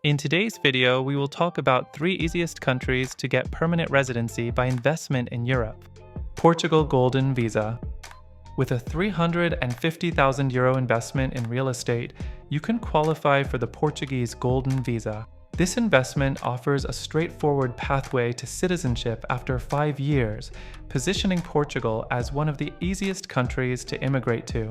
In today's video, we will talk about 3 easiest countries to get permanent residency by investment in Europe. Portugal Golden Visa. With a €350,000 investment in real estate, you can qualify for the Portuguese Golden Visa. This investment offers a straightforward pathway to citizenship after 5 years, positioning Portugal as one of the easiest countries to immigrate to.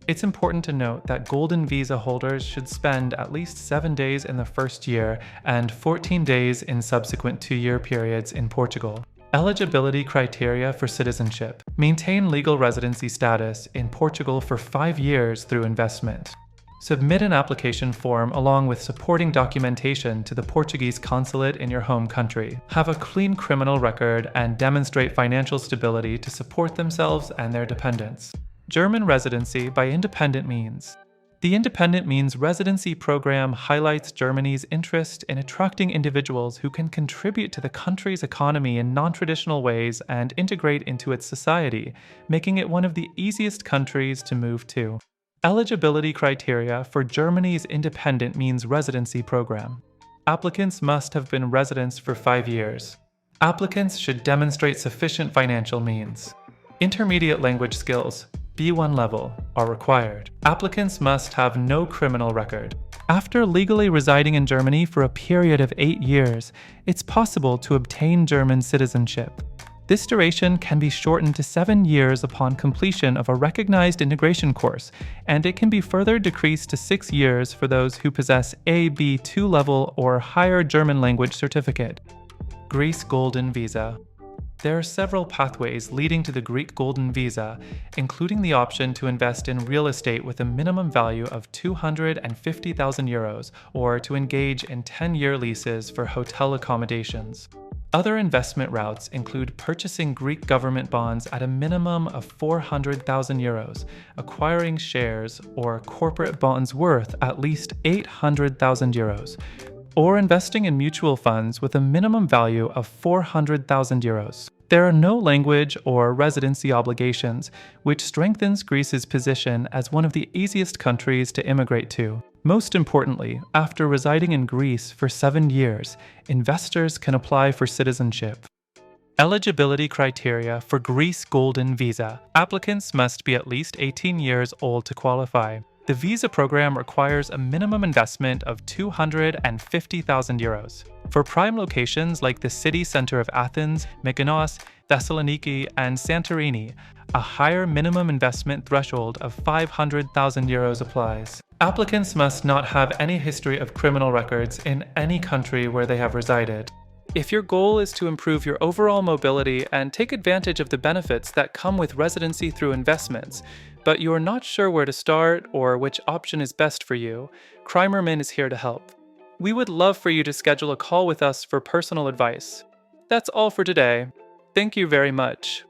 It's important to note that Golden Visa holders should spend at least 7 days in the first year and 14 days in subsequent 2-year periods in Portugal. Eligibility criteria for citizenship. Maintain legal residency status in Portugal for 5 years through investment. Submit an application form along with supporting documentation to the Portuguese consulate in your home country. Have a clean criminal record and demonstrate financial stability to support themselves and their dependents. German residency by independent means. The independent means residency program highlights Germany's interest in attracting individuals who can contribute to the country's economy in non-traditional ways and integrate into its society, making it one of the easiest countries to move to. Eligibility criteria for Germany's independent means residency program. Applicants must have been residents for 5 years. Applicants should demonstrate sufficient financial means. Intermediate language skills, B1 level, are required. Applicants must have no criminal record. After legally residing in Germany for a period of 8 years, it's possible to obtain German citizenship. This duration can be shortened to 7 years upon completion of a recognized integration course, and it can be further decreased to 6 years for those who possess a B2 level or higher German language certificate. Greece Golden Visa. There are several pathways leading to the Greek Golden Visa, including the option to invest in real estate with a minimum value of €250,000 or to engage in 10-year leases for hotel accommodations. Other investment routes include purchasing Greek government bonds at a minimum of €400,000, acquiring shares or corporate bonds worth at least €800,000, or investing in mutual funds with a minimum value of €400,000. There are no language or residency obligations, which strengthens Greece's position as one of the easiest countries to immigrate to. Most importantly, after residing in Greece for 7 years, investors can apply for citizenship. Eligibility criteria for Greece Golden Visa. Applicants must be at least 18 years old to qualify. The visa program requires a minimum investment of €250,000. For prime locations like the city center of Athens, Mykonos, Thessaloniki, and Santorini, a higher minimum investment threshold of €500,000 applies. Applicants must not have any history of criminal records in any country where they have resided. If your goal is to improve your overall mobility and take advantage of the benefits that come with residency through investments, but you are not sure where to start or which option is best for you, Crimerman is here to help. We would love for you to schedule a call with us for personal advice. That's all for today. Thank you very much.